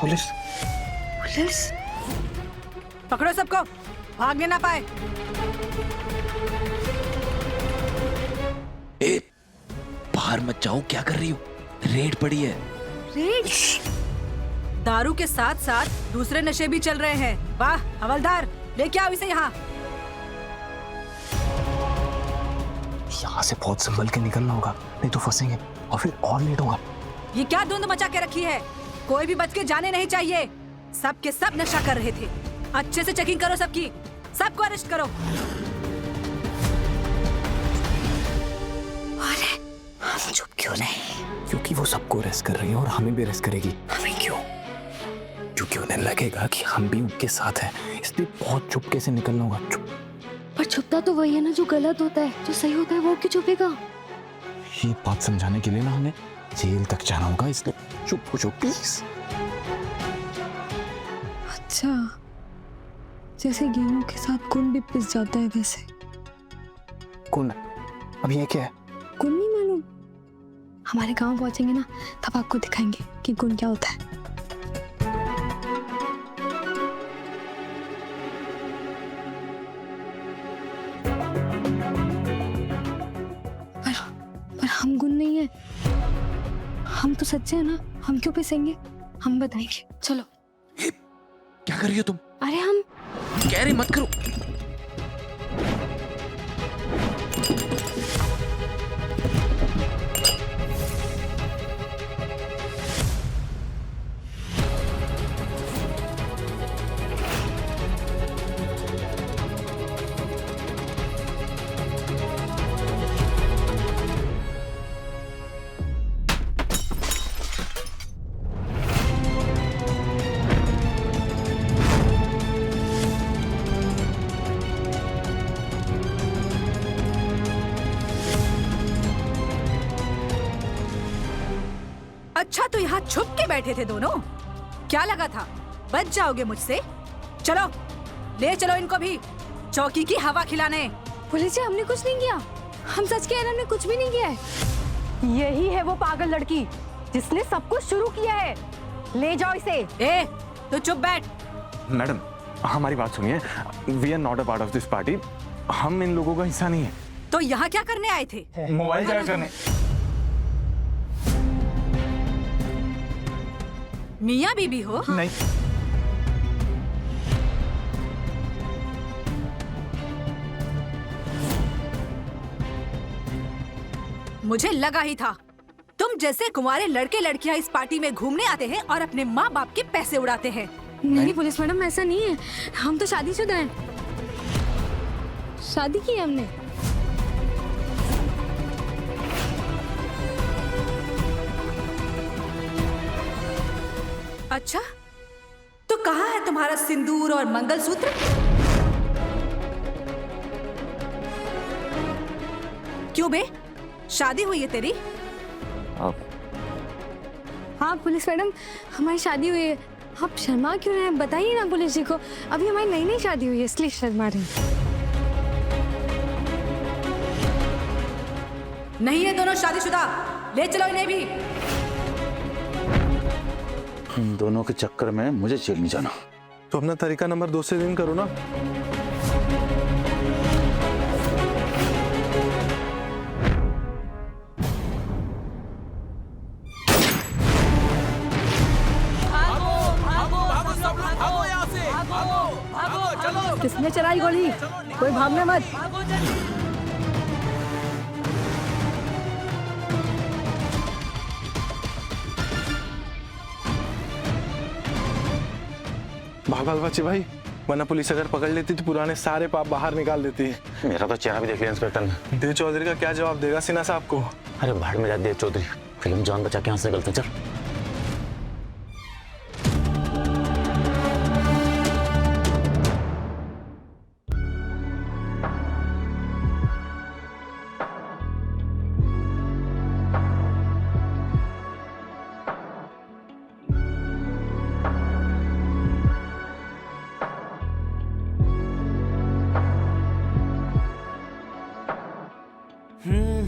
Police police? पकड़ो सबको, भागने ना पाए। ए, बाहर मत जाओ, क्या कर रही हो? रेड पड़ी है। रेड? दारू के साथ साथ दूसरे नशे भी चल रहे हैं। वाह हवलदार, लेके आओ इसे यहाँ। यहाँ से बहुत संभल के निकलना होगा, नहीं तो फंसेंगे और फिर और लेट होगा। ये क्या धुंध मचा के रखी है? कोई भी बच के जाने नहीं चाहिए। सब के सब नशा कर रहे थे। अच्छे से चेकिंग करो सबकी, सबको अरेस्ट करो। अरे हम चुप क्यों नहीं? क्योंकि वो सबको अरेस्ट कर रही है और हमें भी अरेस्ट करेगी। हमें क्यों? क्योंकि उन्हें लगेगा कि हम भी उनके साथ हैं, इसलिए बहुत चुपके से निकलना होगा। चुप। पर छुपता तो वही है ना जो गलत होता है, जो सही होता है वो क्यों छुपेगा? ये बात समझाने के लिए ना हमें जेल तक जाना होगा, इसलिए चुप हो जाओ प्लीज। अच्छा, जैसे गेहूं के साथ गुण भी पिस जाता है वैसे। कौन? अब ये क्या है? गुण नहीं मालूम? हमारे गांव पहुंचेंगे ना तब आपको दिखाएंगे कि गुण क्या होता है। पर हम गुण नहीं है, हम तो सच्चे हैं ना, हम क्यों पिसेंगे? हम बताएंगे, चलो। क्या कर रही हो तुम? अरे हम कह रही मत करो। अच्छा तो यहाँ छुप के बैठे थे दोनों? क्या लगा था बच जाओगे मुझसे? चलो ले चलो इनको भी चौकी की हवा खिलाने। पुलिस जी, हमने कुछ नहीं किया, हम सच कह रहे हैं, हमने कुछ भी नहीं किया है। यही है वो पागल लड़की जिसने सब कुछ शुरू किया है। ले जाओ इसे। ए, तो चुप बैठ। मैडम हमारी बात सुनिए, we are not a part of this party. हम इन लोगों का हिस्सा नहीं है। तो यहाँ क्या करने आए थे? मोबाइल जाया करने। मियाँ बीबी हो? नहीं। मुझे लगा ही था तुम जैसे कुंवारे लड़के लड़कियां इस पार्टी में घूमने आते हैं और अपने माँ बाप के पैसे उड़ाते हैं। नहीं पुलिस मैडम, ऐसा नहीं है, हम तो शादीशुदा हैं, शादी की है हमने। अच्छा तो कहाँ है तुम्हारा सिंदूर और मंगलसूत्र? क्यों बे, शादी हुई है तेरी? हाँ पुलिस मैडम, हमारी शादी हुई है। आप शर्मा क्यों रहे हैं? बताइए ना पुलिस जी को, अभी हमारी नई नई शादी हुई है इसलिए शर्मा रहे हैं। नहीं है दोनों शादीशुदा, ले चलो इन्हें भी। इन दोनों के चक्कर में मुझे जेल नहीं जाना। तो अपना तरीका नंबर 2 से रिंग करो ना। किसने चलाई गोली? कोई भागने मत। भागो बच्चे भाई, वरना पुलिस अगर पकड़ लेती तो पुराने सारे पाप बाहर निकाल देती है। मेरा तो चेहरा भी देख लिया इंस्पेक्टर ने। देव चौधरी का क्या जवाब देगा सिन्हा साहब को? अरे भाड़ में जा देव चौधरी, फिल्म जान बचा के यहाँ से निकलते चल। Hmm.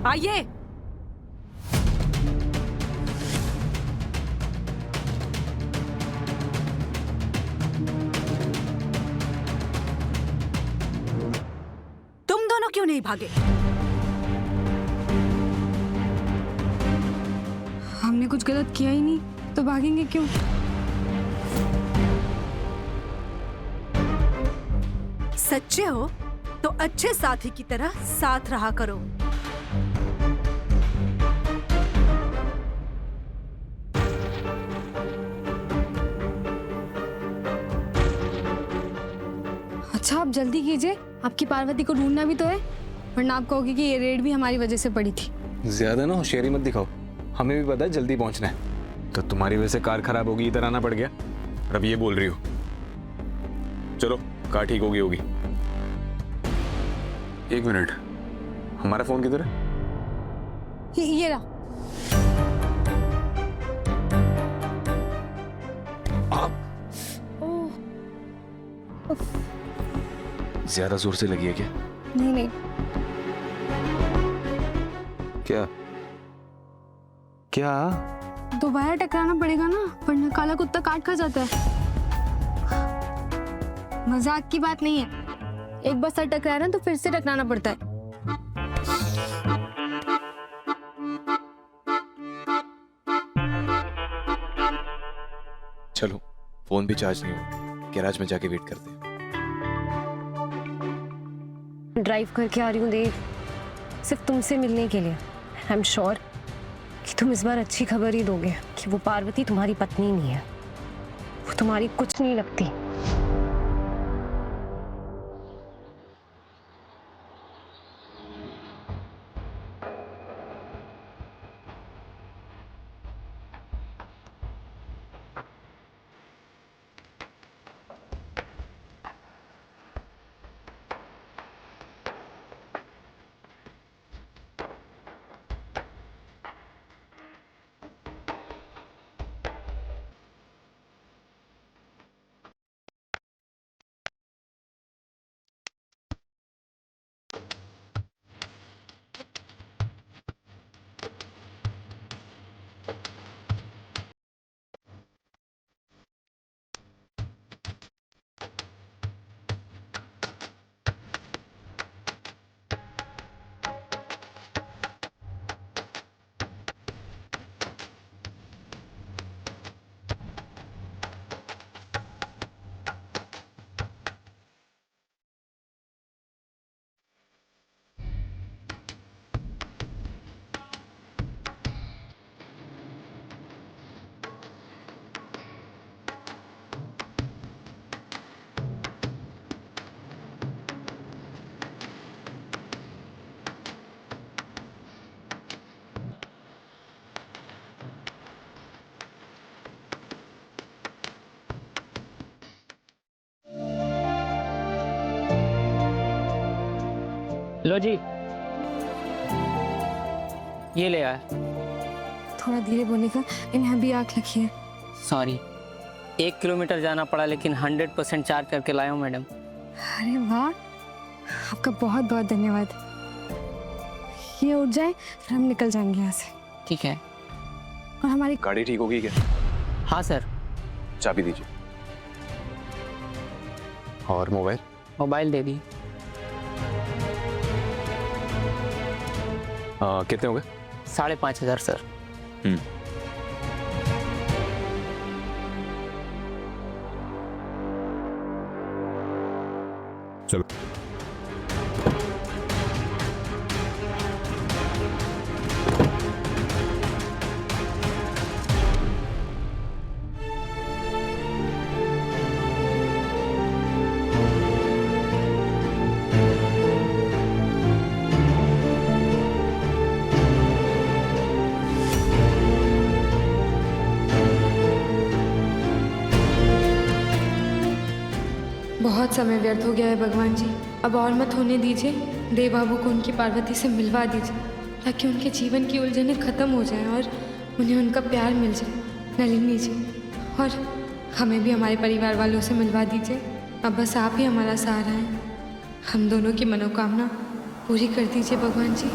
आइए। तुम दोनों क्यों नहीं भागे? हमने कुछ गलत किया ही नहीं, तो भागेंगे क्यों? सच्चे हो तो अच्छे साथी की तरह साथ रहा करो। अच्छा आप जल्दी कीजिए, आपकी पार्वती को ढूंढना भी तो है, वरना आप कहोगे कि ये रेड भी हमारी वजह से पड़ी थी। ज्यादा ना होशियारी मत दिखाओ, हमें भी पता है जल्दी पहुंचना है। तो तुम्हारी वजह से कार खराब होगी, इधर आना पड़ गया, और अब ये बोल रही हो। चलो कार ठीक होगी होगी। एक मिनट, हमारा फोन किधर है? ये रहा। ज्यादा जोर से लगी है क्या? नहीं नहीं, क्या क्या? दोबारा टकराना पड़ेगा ना, वरना काला कुत्ता काट खा जाता है। मजाक की बात नहीं है, एक बार सर टकराया ना तो फिर से टकराना पड़ता है। चलो, फोन भी चार्ज नहीं हुआ, गैराज में जाके वेट करते हैं। ड्राइव करके आ रही हूँ देव, सिर्फ तुमसे मिलने के लिए। आई एम श्योर कि तुम इस बार अच्छी खबर ही दोगे कि वो पार्वती तुम्हारी पत्नी नहीं है, वो तुम्हारी कुछ नहीं लगती। लो जी, ये ले आया। थोड़ा धीरे बोलने का, इन्हें भी आँख लगी है। सॉरी, 1 किलोमीटर जाना पड़ा, लेकिन 100% चार्ज करके लाया हूँ मैडम। अरे वाह, आपका बहुत बहुत धन्यवाद। ये उठ जाए फिर हम निकल जाएंगे यहाँ से। ठीक है। और हमारी गाड़ी ठीक होगी क्या? हाँ सर। चाबी दीजिए। और मोबाइल? मोबाइल दे दी। कितने हो गए? 5,500 सर। चलो। बहुत समय व्यर्थ हो गया है भगवान जी, अब और मत होने दीजिए। देव बाबू को उनकी पार्वती से मिलवा दीजिए ताकि उनके जीवन की उलझनें खत्म हो जाएं और उन्हें उनका प्यार मिल जाए। नलिनी जी, और हमें भी हमारे परिवार वालों से मिलवा दीजिए। अब बस आप ही हमारा सहारा हैं। हम दोनों की मनोकामना पूरी कर दीजिए भगवान जी।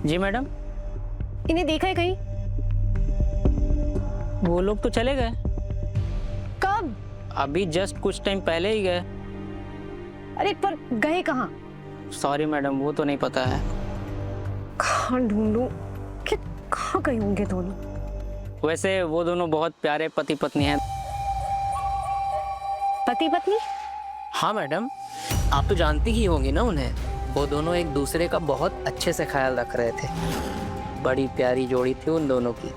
जी मैडम, इन्हें देखा है कहीं? वो लोग तो चले गए, कब? अभी जस्ट कुछ टाइम पहले ही गए। अरे पर गए कहाँ? सॉरी मैडम, वो तो नहीं पता है। कहाँ ढूंढूं कि कहाँ गए होंगे दोनों? वैसे वो दोनों बहुत प्यारे पति पत्नी हैं। पति पत्नी? हाँ मैडम, आप तो जानती ही होंगी ना उन्हें। वो दोनों एक दूसरे का बहुत अच्छे से ख्याल रख रहे थे। बड़ी प्यारी जोड़ी थी उन दोनों की।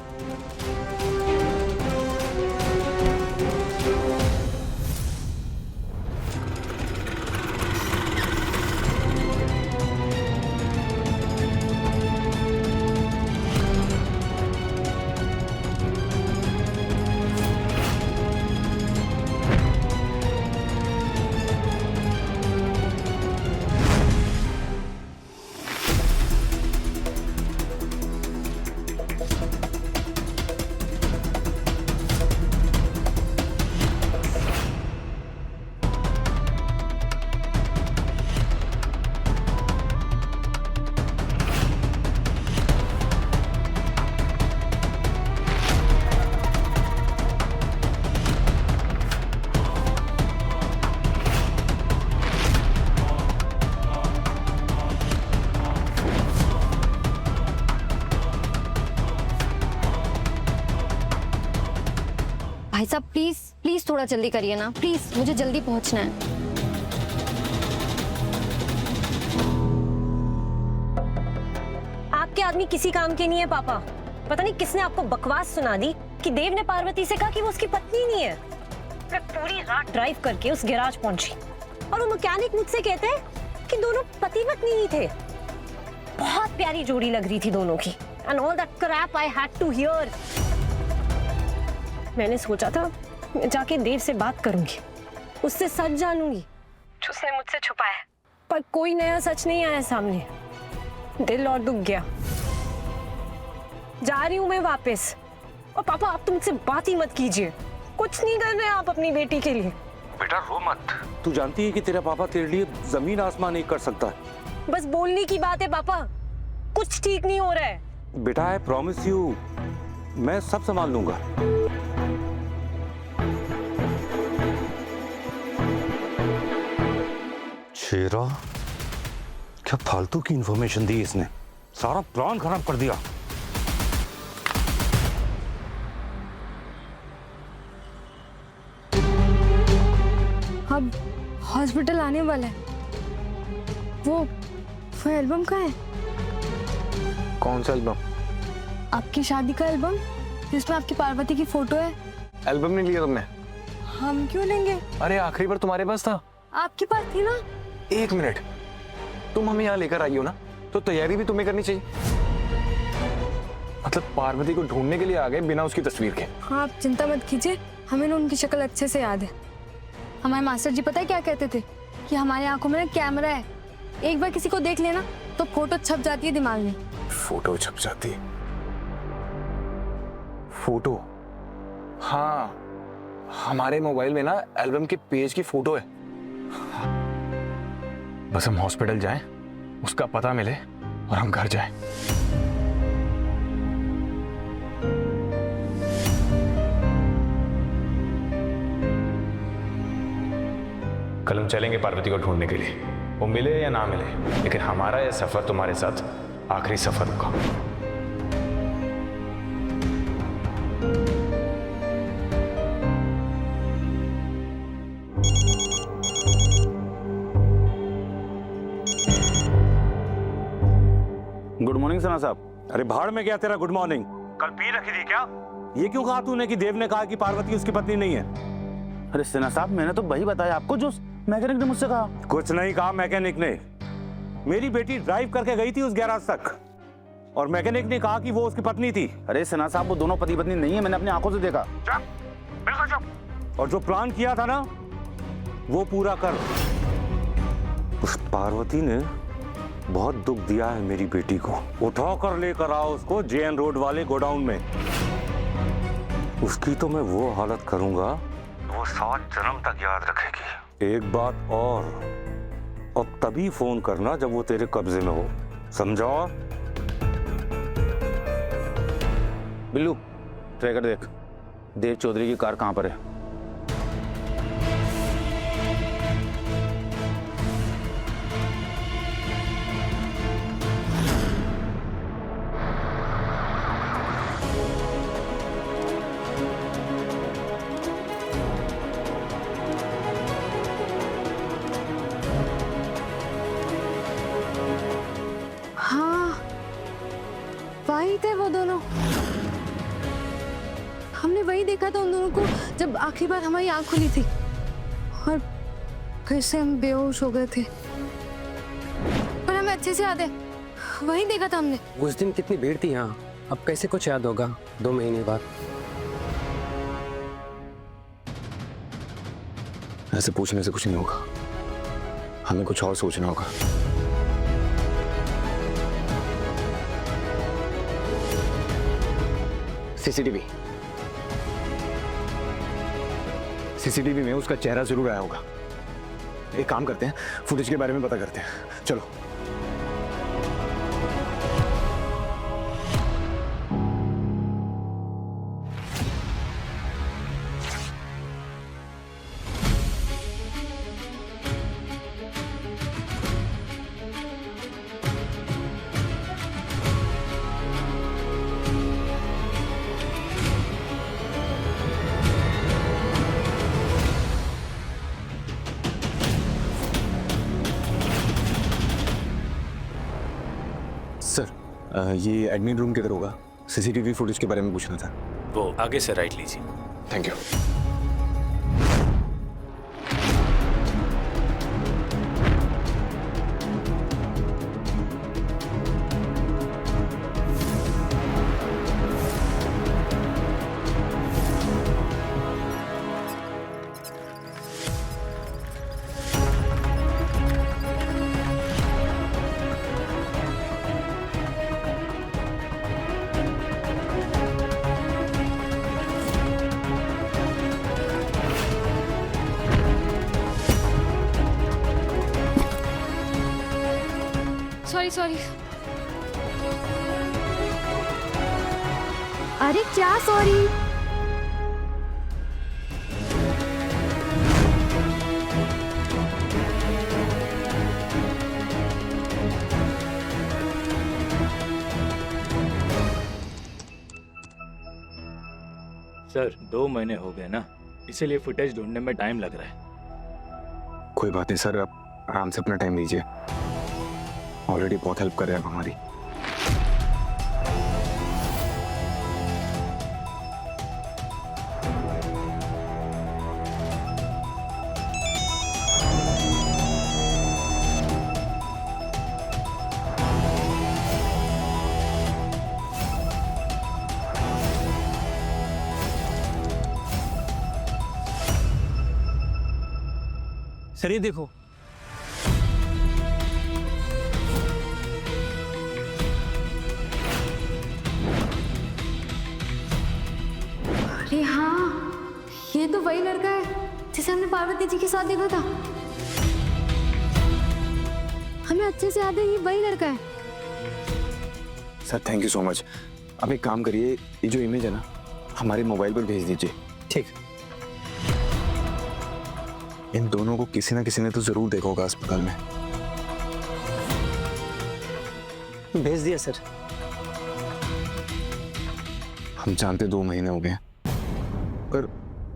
भाई साहब प्लीज प्लीज थोड़ा जल्दी करिए ना, प्लीज मुझे जल्दी पहुंचना है। आपके आदमी किसी काम के नहीं है पापा। पता नहीं किसने आपको बकवास सुना दी कि देव ने पार्वती से कहा कि वो उसकी पत्नी नहीं है। मैं पूरी रात ड्राइव करके उस गैराज पहुंची और वो मैकेनिक मुझसे कहते हैं कि दोनों पति पत्नी ही थे। बहुत प्यारी जोड़ी लग रही थी दोनों की। And all that crap I had to hear. मैंने सोचा था मैं जाके देव से बात करूंगी, उससे सच जानूंगी जो उसने मुझसे छुपाया है, पर कोई नया सच नहीं आया सामने। दिल और दुख गया। जा रही हूं मैं वापस। और पापा आप तो मुझसे बात ही मत कीजिए। कुछ नहीं कर रहे आप अपनी बेटी के लिए। बेटा रो मत। तू जानती है कि तेरा पापा तेरे लिए जमीन आसमान नहीं कर सकता है। बस बोलने की बात है पापा, कुछ ठीक नहीं हो रहा है। बेटा आई प्रॉमिस यू, मैं सब संभाल लूंगा। शेरा, क्या फालतू की इंफॉर्मेशन दी इसने, सारा प्लान खराब कर दिया। अब हॉस्पिटल आने वाला है। वो एल्बम कहाँ है? कौन सा एल्बम? आपकी शादी का एल्बम जिसमें आपकी पार्वती की फोटो है। एल्बम नहीं लिया तुमने? हम क्यों लेंगे? अरे आखिरी बार तुम्हारे पास था। आपके पास थी ना। एक मिनट, तुम हमें यहाँ लेकर आई हो ना, तो तैयारी भी तुम्हें करनी चाहिए। मतलब पार्वती को ढूंढने के लिए आ गए बिना उसकी तस्वीर के। हाँ आप चिंता मत कीजिए, हमें ना उनकी शक्ल अच्छे से याद है। हमारे मास्टर जी पता है क्या कहते थे कि हमारे आंखों में ना कैमरा है, एक बार किसी को देख लेना तो फोटो छप जाती है दिमाग में। फोटो छप जाती है? फोटो? हाँ, हमारे मोबाइल में ना एल्बम के पेज की फोटो है। बस हम हॉस्पिटल जाएं, उसका पता मिले और हम घर जाएं। कल हम चलेंगे पार्वती को ढूंढने के लिए, वो मिले या ना मिले, लेकिन हमारा यह सफर तुम्हारे साथ आखिरी सफर होगा। गुड मॉर्निंग सना साहब। अरे भाड़ में गया तेरा गुड मॉर्निंग। कल पी रखी थी क्या? ये क्यों कहा तूने कि देव ने कहा कि पार्वती उसकी पत्नी नहीं है? अरे सिन्हा साहब, मैंने तो वही बताया आपको जो मैकेनिक ने मुझसे कहा। कुछ नहीं कहा मैकेनिक ने। मेरी बेटी ड्राइव करके गई थी उस गैराज तक और मैकेनिक ने कहा कि वो उसकी पत्नी थी। अरे सिन्हा साहब, वो दोनों पति पत्नी नहीं है, मैंने अपनी आंखों से देखा। बिल्कुल चुप। और जो प्लान किया था ना वो पूरा कर। उस पार्वती ने बहुत दुख दिया है मेरी बेटी को। उठा कर लेकर आओ उसको जेएन रोड वाले गोडाउन में। उसकी तो मैं वो हालत करूंगा वो 7 जन्म तक याद रखेगी। एक बात और, अब तभी फोन करना जब वो तेरे कब्जे में हो, समझा? बिल्लू, ट्रैकर देख, देव चौधरी की कार कहां पर है? वही थे वो दोनों। हमने वही देखा था उन दोनों को जब आखिरी बार हमारी आंख खुली थी और फिर से हम बेहोश हो गए थे। पर हमें अच्छे से याद है, वही देखा था हमने। उस दिन कितनी भीड़ थी यहाँ, अब कैसे कुछ याद होगा 2 महीने बाद? ऐसे पूछने से कुछ नहीं होगा, हमें कुछ और सोचना होगा। सीसीटीवी में उसका चेहरा जरूर आया होगा। एक काम करते हैं, फुटेज के बारे में पता करते हैं। चलो। सर, ये एडमिन रूम किधर होगा? सीसीटीवी फुटेज के बारे में पूछना था। वो आगे से राइट लीजिए। Thank you. सॉरी। अरे क्या सॉरी? सर 2 महीने हो गए ना, इसीलिए फुटेज ढूंढने में टाइम लग रहा है। कोई बात नहीं सर, आप आराम से अपना टाइम लीजिए। ऑलरेडी बहुत हेल्प कर रहे हैं आप हमारी। सर ये देखो, अरे हाँ, ये तो वही लड़का है जिसे हमने पार्वती जी के साथ देखा था। हमें अच्छे से याद है, ये वही लड़का है। Sir thank you so much. अब एक काम करिए, ये जो इमेज है ना हमारे मोबाइल पर भेज दीजिए। ठीक। इन दोनों को किसी ना किसी ने तो जरूर देखा होगा अस्पताल में। भेज दिया सर। हम जानते 2 महीने हो गए हैं, पर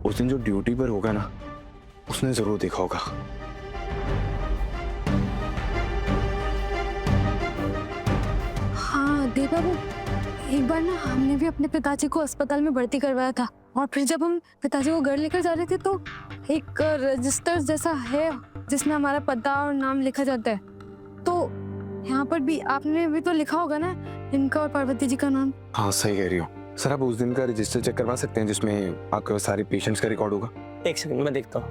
उस दिन जो ड्यूटी पर होगा ना, उसने जरूर देखा होगा। हाँ देव बाबू, एक बार ना हमने भी अपने पिताजी को अस्पताल में भर्ती करवाया था, और फिर जब हम पिताजी को घर लेकर जा रहे थे तो एक रजिस्टर जैसा है जिसमें हमारा पता और नाम लिखा जाता है, तो यहाँ पर भी आपने भी तो लिखा होगा ना इनका और पार्वती जी का नाम। हाँ सही कह रही हो सर। आप उस दिन का रजिस्टर चेक करवा सकते हैं जिसमें आपके सारे पेशेंट्स का रिकॉर्ड होगा? एक सेकंड मैं देखता हूँ।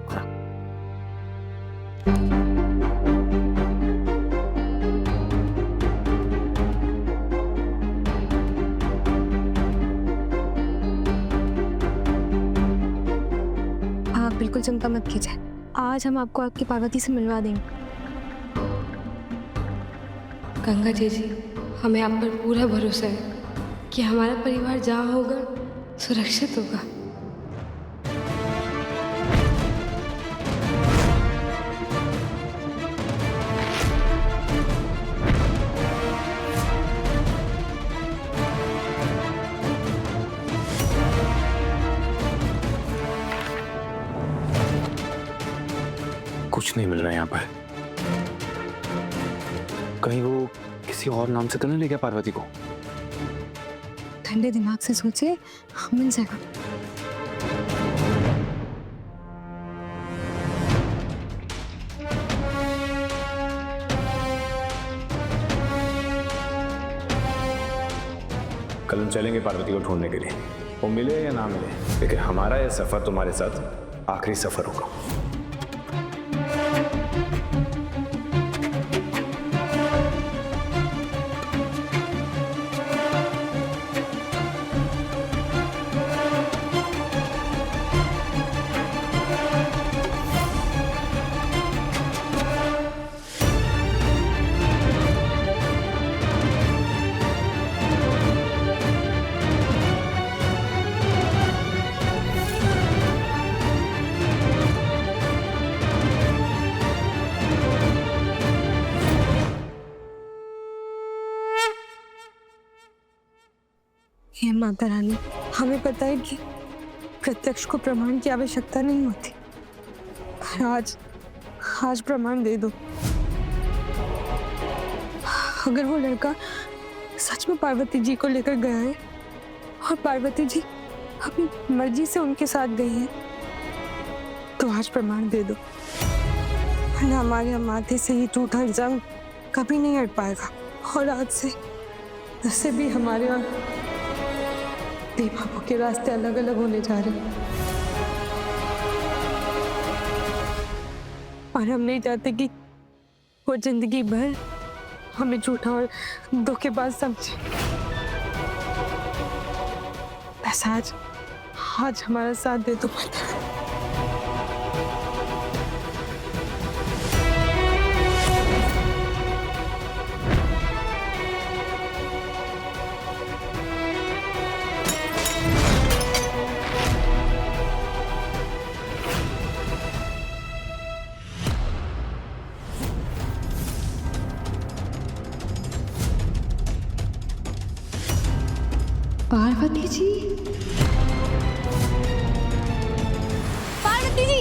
आप बिल्कुल चिंता मत कीजिए, आज हम आपको आपकी पार्वती से मिलवा देंगे। गंगा जी, हमें आप पर पूरा भरोसा है कि हमारा परिवार जहाँ होगा सुरक्षित होगा। कुछ नहीं मिल रहा है यहाँ पर। कहीं वो किसी और नाम से तो नहीं ले गया पार्वती को? ठंडे दिमाग से सोचिए, मिल जाएगा। कल हम चलेंगे पार्वती को ढूंढने के लिए। वो मिले या ना मिले, लेकिन हमारा यह सफर तुम्हारे साथ आखिरी सफर होगा। हे माता रानी, हमें पता है कि प्रत्यक्ष को प्रमाण की आवश्यकता नहीं होती, पर आज प्रमाण दे दो। अगर वो लड़का सच में पार्वती जी को लेकर गया है और पार्वती जी अपनी मर्जी से उनके साथ गई है, तो आज प्रमाण दे दो, वरना हमारे माथे से ये टूटा जंग कभी नहीं हट पाएगा। और आज से भी हमारे और देव बाबू के रास्ते अलग अलग होने जा रहे हैं, और हम नहीं चाहते कि वो जिंदगी भर हमें झूठा और धोखेबाज समझे। बस आज हमारा साथ दे दो। पार्वती जी, पार्वती जी,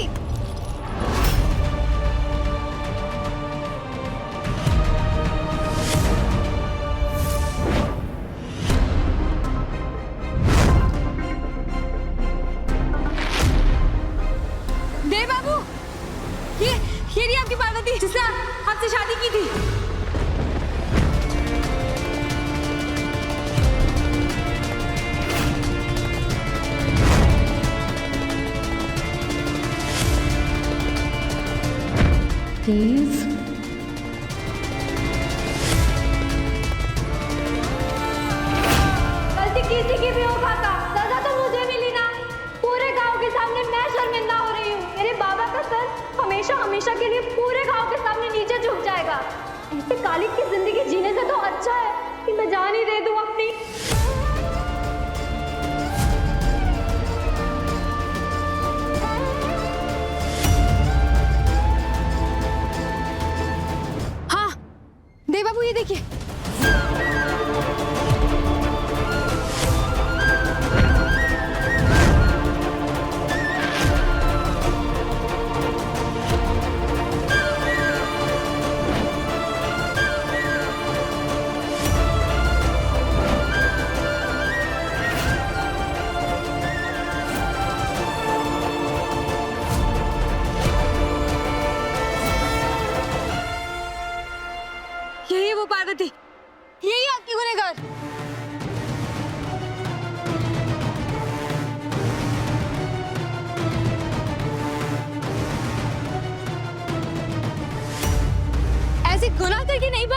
देव बाबू, ये रही आपकी पार्वती जिसने आपसे शादी की थी। प्लीज गलती किसी की भी हो खाता, सजा तो मुझे मिली ना। पूरे गांव के सामने मैं शर्मिंदा हो रही हूँ। मेरे बाबा का सर हमेशा हमेशा के लिए पूरे गांव के सामने नीचे झुक जाएगा। ऐसे कालिक की जिंदगी जीने से तो अच्छा है कि मैं जान ही दे दूं अपनी।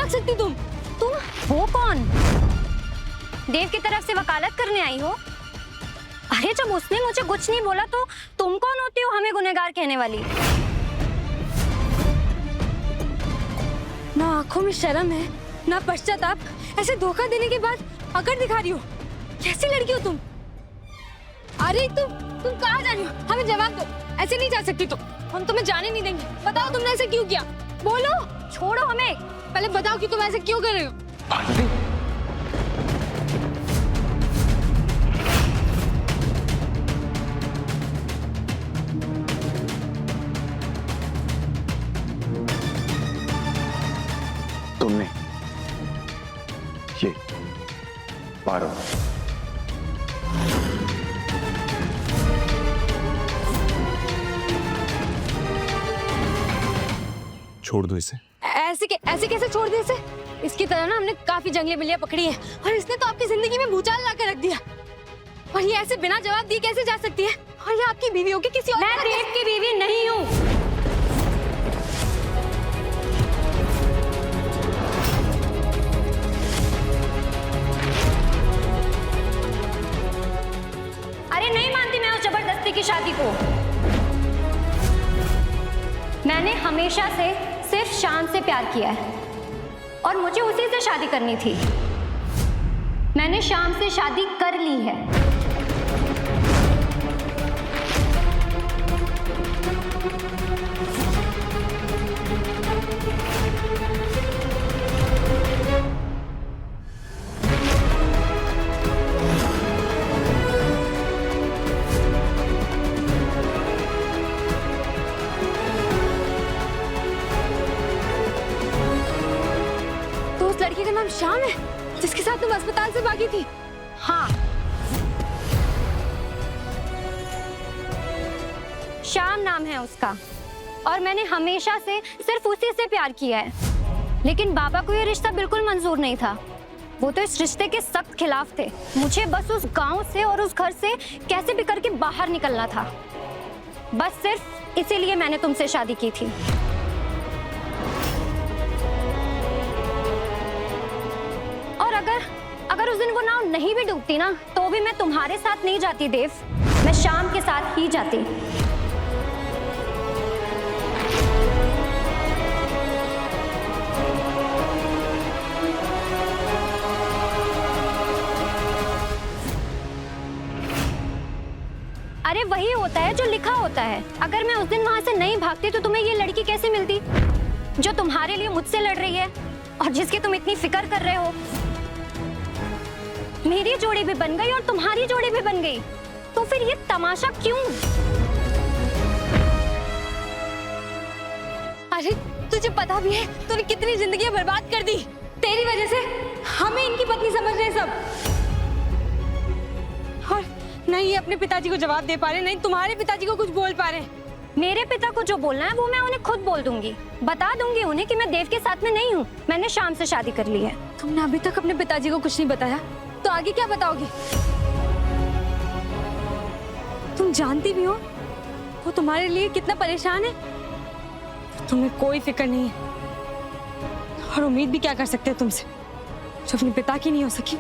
भाग सकती तुम हो कौन? देव की तरफ से वकालत करने आई हो? अरे जब उसने मुझे कुछ नहीं बोला तो तुम कौन होती हो हमें गुनहगार कहने वाली? ना आंखों में शर्म है ना पश्चाताप, ऐसे धोखा देने के बाद अकड़ दिखा रही हो। कैसी लड़की हो तुम? अरे तुम कहाँ जा रही हो? हमें जवाब दो, ऐसे नहीं जा सकती तुम। हम तुम्हें जाने नहीं देंगे। बताओ तुमने ऐसे क्यों किया? बोलो। छोड़ो हमें। पहले बताओ कि तुम ऐसे क्यों कर रहे हो? तुमने ये पार्वती छोड़ दो इसे। ऐसे कैसे छोड़ दिया इसे? इसकी तरह ना हमने काफी जंगली बिल्लियां पकड़ी है और इसने तो आपकी जिंदगी में भूचाल ला कर रख दिया। और ये ऐसे बिना जवाब दिए कैसे जा सकती है? और ये आपकी बीवी होगी किसी और? मैं देव की बीवी नहीं हूँ। अरे नहीं मानती मैं उस जबरदस्ती की शादी को। मैंने हमेशा से सिर्फ शाम से प्यार किया है और मुझे उसी से शादी करनी थी। मैंने शाम से शादी कर ली है। लड़की का नाम श्याम है जिसके साथ तुम अस्पताल से भागी थी? हाँ, श्याम नाम है उसका और मैंने हमेशा से सिर्फ उसी से प्यार किया है। लेकिन बाबा को ये रिश्ता बिल्कुल मंजूर नहीं था। वो तो इस रिश्ते के सख्त खिलाफ थे। मुझे बस उस गांव से और उस घर से कैसे भी करके बाहर निकलना था। बस सिर्फ इसीलिए मैंने तुमसे शादी की थी। अगर उस दिन वो नाव नहीं भी डूबती ना तो भी मैं तुम्हारे साथ नहीं जाती देव, मैं शाम के साथ ही जाती। अरे वही होता है जो लिखा होता है। अगर मैं उस दिन वहां से नहीं भागती तो तुम्हें ये लड़की कैसे मिलती जो तुम्हारे लिए मुझसे लड़ रही है और जिसकी तुम इतनी फिक्र कर रहे हो। मेरी जोड़ी भी बन गई और तुम्हारी जोड़ी भी बन गई, तो फिर ये तमाशा क्यों? अरे तुझे पता भी है तूने कितनी जिंदगियां बर्बाद कर दी। तेरी वजह से हमें इनकी पत्नी समझ रहे सब। और नहीं ये अपने पिताजी को जवाब दे पा रहे, नहीं तुम्हारे पिताजी को कुछ बोल पा रहे। मेरे पिता को जो बोलना है वो मैं उन्हें खुद बोल दूंगी। बता दूंगी उन्हें कि मैं देव के साथ में नहीं हूँ, मैंने शाम से शादी कर ली है। तुमने अभी तक अपने पिताजी को कुछ नहीं बताया तो आगे क्या बताओगी? तुम जानती भी हो वो तुम्हारे लिए कितना परेशान है। तुम्हें कोई फिक्र नहीं है और उम्मीद भी क्या कर सकते हो तुमसे? जो अपने पिता की नहीं हो सकी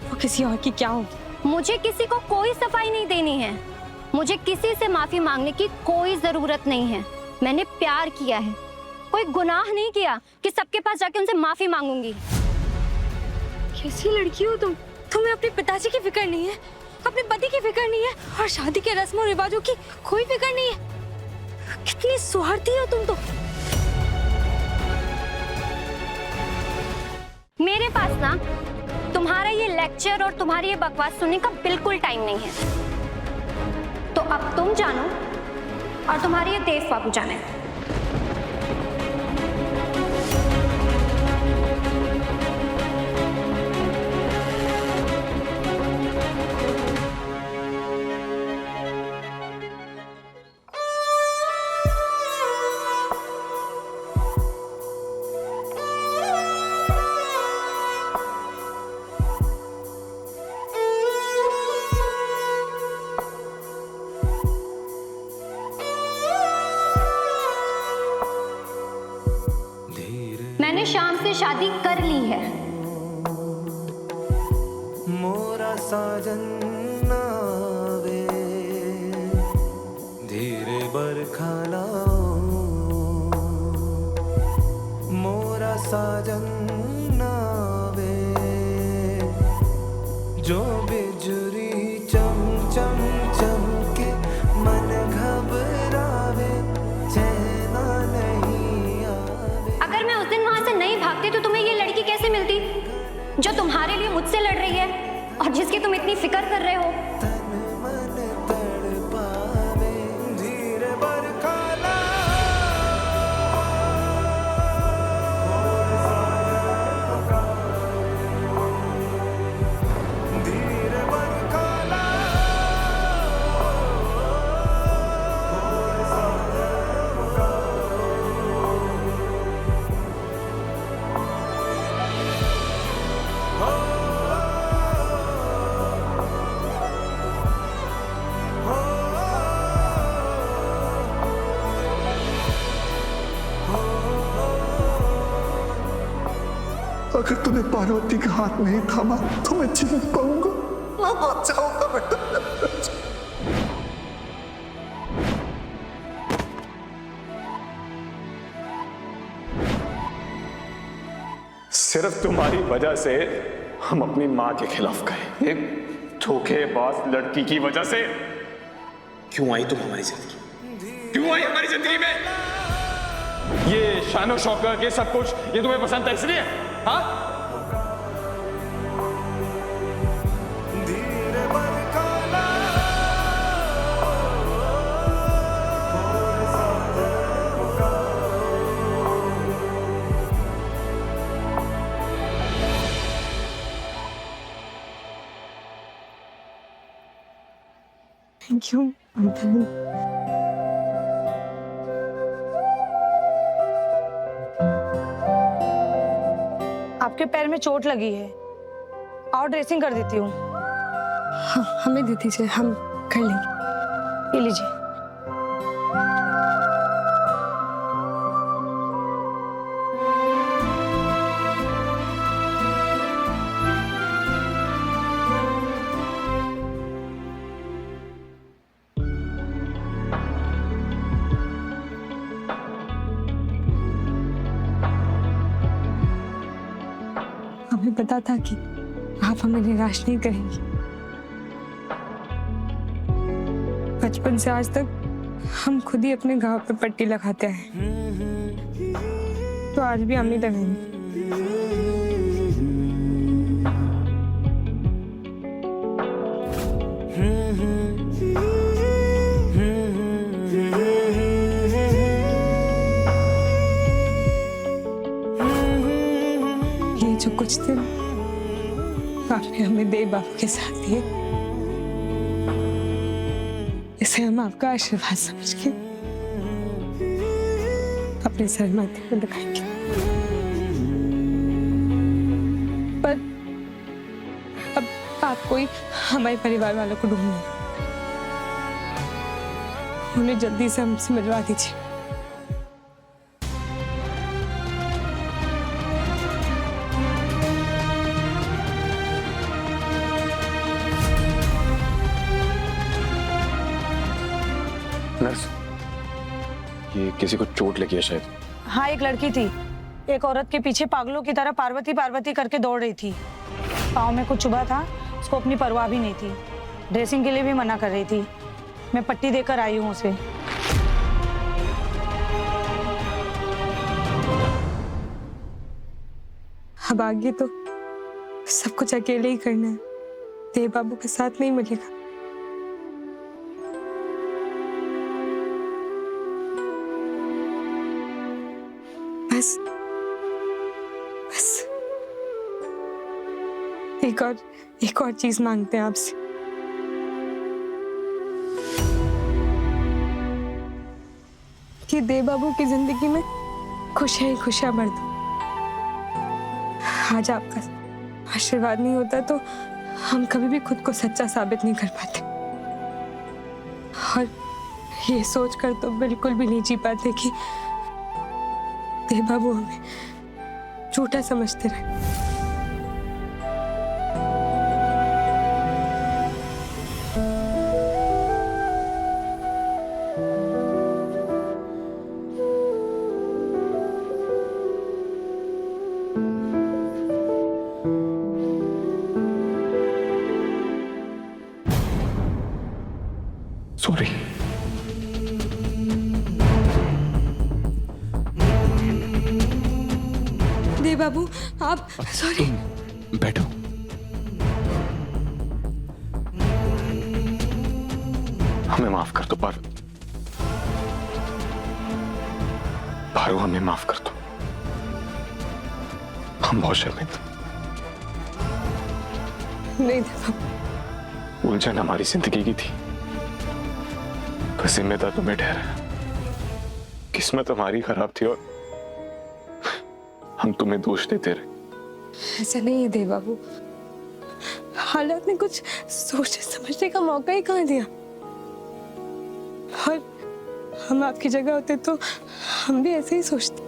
वो किसी और की क्या होगी? मुझे किसी को कोई सफाई नहीं देनी है। मुझे किसी से माफी मांगने की कोई जरूरत नहीं है। मैंने प्यार किया है, कोई गुनाह नहीं किया कि सबके पास जाके उनसे माफी मांगूंगी। कैसी लड़की हो तुम? तुम्हें अपने पिताजी की फिक्र नहीं है, अपने पति की फिक्र नहीं है और शादी के रस्म और रिवाजों की कोई फिक्र नहीं है। कितनी स्वार्थी हो तुम तो। मेरे पास ना तुम्हारा ये लेक्चर और तुम्हारी ये बकवास सुनने का बिल्कुल टाइम नहीं है। तो अब तुम जानो और तुम्हारे ये देव बाबू जाने। शादी कर ली है। मोरा साजन नावे धीरे बरखा लाओ, मोरा साजन नावे जो बिजुरी चम चम चमके मन घबरावे चैना नहीं आवे। अगर मैं उस दिन वहां से नहीं भागती तो तुम्हें ये लड़की कैसे मिलती जो तुम्हारे लिए मुझसे लड़ रही है और जिसकी तुम इतनी फिक्र कर रहे हो। अगर तूने पार्वती का हाथ नहीं थामा तो मैं जी नहीं पाऊंगा। मैं मर जाऊंगा बेटा। सिर्फ तुम्हारी वजह से हम अपनी माँ के खिलाफ गए, एक धोखेबाज लड़की की वजह से। क्यों आई तुम हमारी जिंदगी, क्यों आई हमारी जिंदगी में? ये शानो शौकत, ये सब कुछ, ये तुम्हें पसंद है इसलिए? हाँ? Thank you uncle. आपके पैर में चोट लगी है, और ड्रेसिंग कर देती हूँ। हमें दे दीजिए, हम कर लेंगे। ये लीजिए। हमें पता था कि आप हमें निराश नहीं करेंगी। बचपन से आज तक हम खुद ही अपने घाव पे पट्टी लगाते हैं, तो आज भी हम ही लगाएंगे। ये जो कुछ दिन आपने हमें देव बाबू के साथ दिए, इसे हम आपका आशीर्वाद समझ के अपने सर माथे पर लगाएंगे। पर अब आपको ही हमारे परिवार वालों को ढूंढना है, उन्हें जल्दी से हमसे मिलवा दीजिए। नर्स, ये किसी को चोट लगी है शायद। हाँ, एक लड़की थी, एक औरत के पीछे पागलों की तरह पार्वती पार्वती करके दौड़ रही थी। पाँव में कुछ चुभा था, उसको अपनी परवाह भी नहीं थी। ड्रेसिंग के लिए भी मना कर रही थी। मैं पट्टी देकर आई हूँ उसे। अब आगे तो सब कुछ अकेले ही करना है, देव बाबू के साथ नहीं मिलेगा। बस बस एक और चीज मांगते हैं आपसे। कि देव बाबू की जिंदगी में खुशियां ही खुशियां भर दो। आज आपका आशीर्वाद नहीं होता तो हम कभी भी खुद को सच्चा साबित नहीं कर पाते, और ये सोचकर तो बिल्कुल भी नहीं जी पाते कि देव बाबू हमें झूठा समझते रहे। सॉरी। देव बाबू आप सॉरी। बैठो। हमें माफ कर दो पारो। पारो हमें माफ कर दो। हम बहुत शर्मिंदा। नहीं देव बाबू। उलझन हमारी जिंदगी की थी, तो जिम्मेदार तुम्हें ठहरा। किस्मत हमारी खराब थी और हम तुम्हें दोष देते रहे। ऐसा नहीं है देव बाबू, हालात ने कुछ सोचने समझने का मौका ही कहाँ दिया। और हम आपकी जगह होते तो हम भी ऐसे ही सोचते।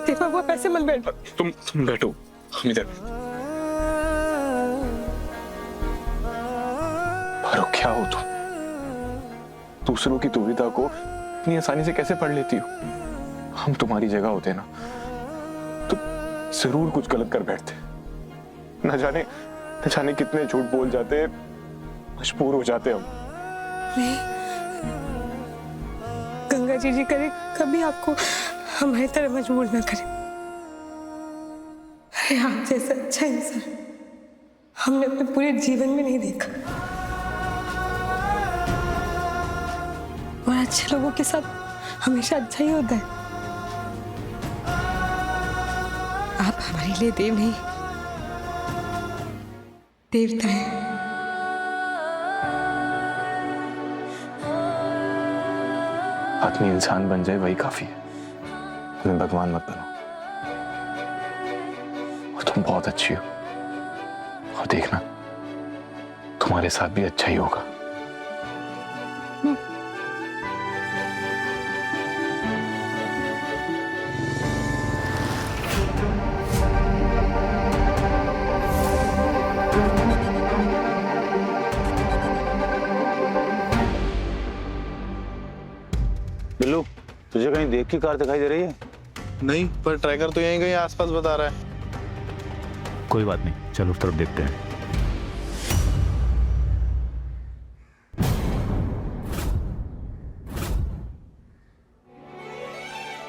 देव बाबू आप ऐसे मत बैठो। तुम बैठो, हम इधर। पारो क्या हो तुम? दूसरों की दुविधा को इतनी आसानी से कैसे पढ़ लेती हो? हम तुम्हारी जगह होते ना तो जरूर कुछ गलत कर बैठते। न जाने कितने झूठ बोल जाते, मजबूर हो जाते हम। नहीं, गंगा जी करे कभी आपको हमारी तरह मजबूर ना करे। अरे आप जैसा अच्छा इंसान हमने अपने पूरे जीवन में नहीं देखा। और अच्छे लोगों के साथ हमेशा अच्छा ही होता है। आप हमारे लिए देव नहीं, देवता है। आदमी इंसान बन जाए वही काफी है, तुम्हें भगवान मत बनो। और तुम बहुत अच्छी हो, और देखना तुम्हारे साथ भी अच्छा ही होगा। बिल्लू, तुझे कहीं देख की कार दिखाई दे रही है? नहीं, पर ट्रैकर तो यहीं कहीं आसपास बता रहा है। कोई बात नहीं, चलो उस तरफ देखते हैं।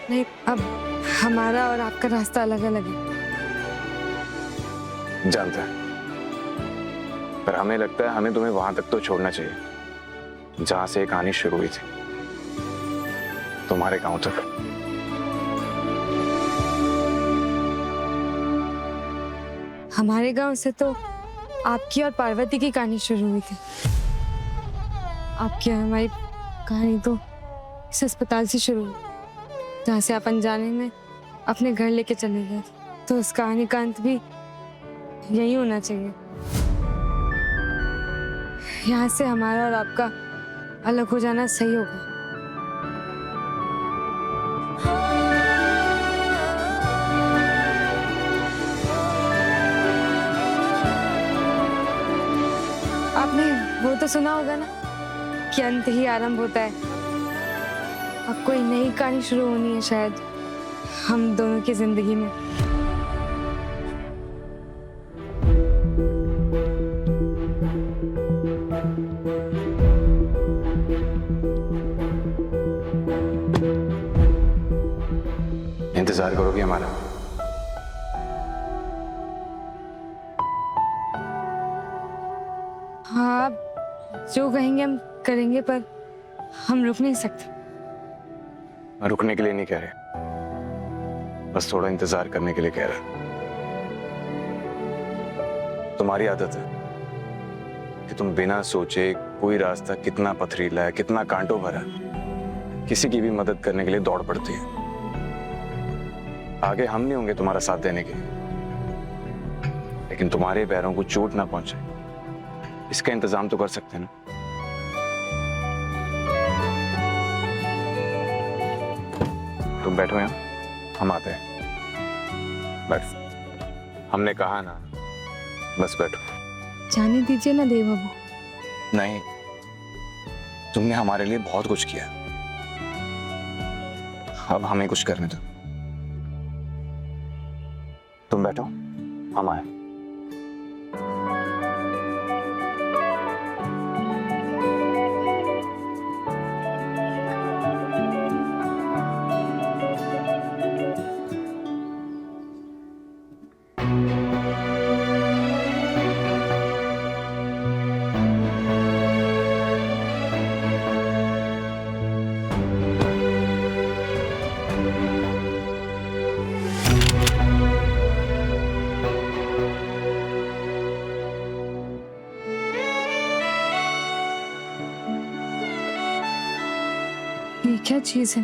नहीं, अब हमारा और आपका रास्ता अलग अलग है। जानता है, पर हमें लगता है हमें तुम्हें वहां तक तो छोड़ना चाहिए जहां से ये कहानी शुरू हुई थी, तुम्हारे गांव तक। हमारे गांव से तो आपकी और पार्वती की कहानी शुरू हुई थी। आपकी और हमारी कहानी तो इस अस्पताल से शुरू हुई, जहाँ से आप अनजाने में अपने घर लेके चले गए। तो उस कहानी का अंत भी यही होना चाहिए। यहाँ से हमारा और आपका अलग हो जाना सही होगा। आपने वो तो सुना होगा ना कि अंत ही आरंभ होता है। अब कोई नई कहानी शुरू होनी है शायद हम दोनों की जिंदगी में। इंतजार करोगे हमारा? हाँ, आप जो कहेंगे हम करेंगे, पर हम रुक नहीं सकते। मैं रुकने के लिए नहीं कह रहे, बस थोड़ा इंतजार करने के लिए कह रहा। तुम्हारी आदत है कि तुम बिना सोचे कोई रास्ता कितना पथरीला है, कितना कांटों भरा है, किसी की भी मदद करने के लिए दौड़ पड़ती है। आगे हम नहीं होंगे तुम्हारा साथ देने के, लेकिन तुम्हारे पैरों को चोट ना पहुंचे इसका इंतजाम तो कर सकते हैं ना। तुम बैठो यहाँ, हम आते हैं। बैठ, हमने कहा ना, बस बैठो। जाने दीजिए ना देव बाबू। नहीं, तुमने हमारे लिए बहुत कुछ किया, अब हमें कुछ करने दो। तुम बैठो, हम आए। ये क्या चीज है?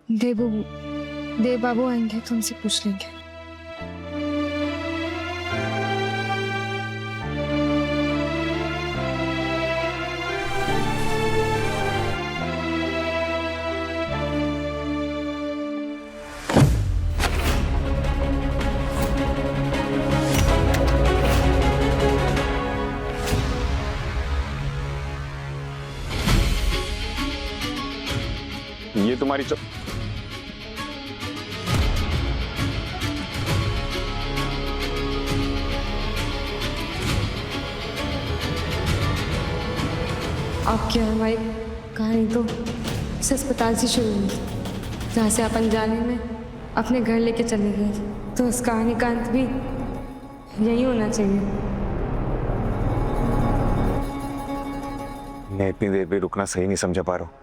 देव बाबू आएंगे तो उनसे पूछ लेंगे। ये तुम्हारी आपकी और हमारी कहानी तो इस अस्पताल से शुरू हुई, जहाँ से आप अनजाने में अपने घर लेके चले गए। तो उस कहानी का अंत भी यही होना चाहिए। मैं इतनी देर भी रुकना सही नहीं समझा पा रहा हूँ।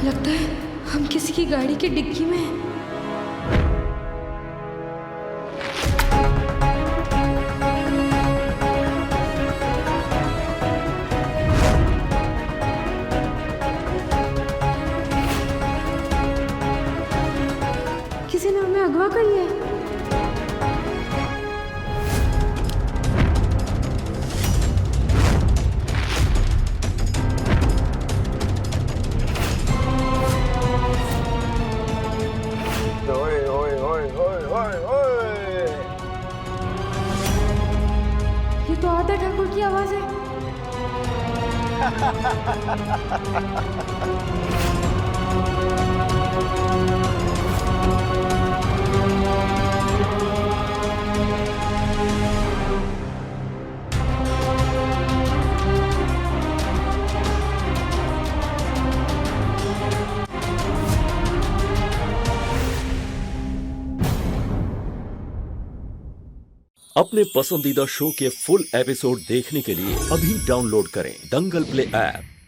लगता है हम किसी की गाड़ी की डिक्की में हैं। किसी ने हमें अगवा कर लिया। ये तो आधा ठाकुर की आवाज है। अपने पसंदीदा शो के फुल एपिसोड देखने के लिए अभी डाउनलोड करें दंगल प्ले ऐप।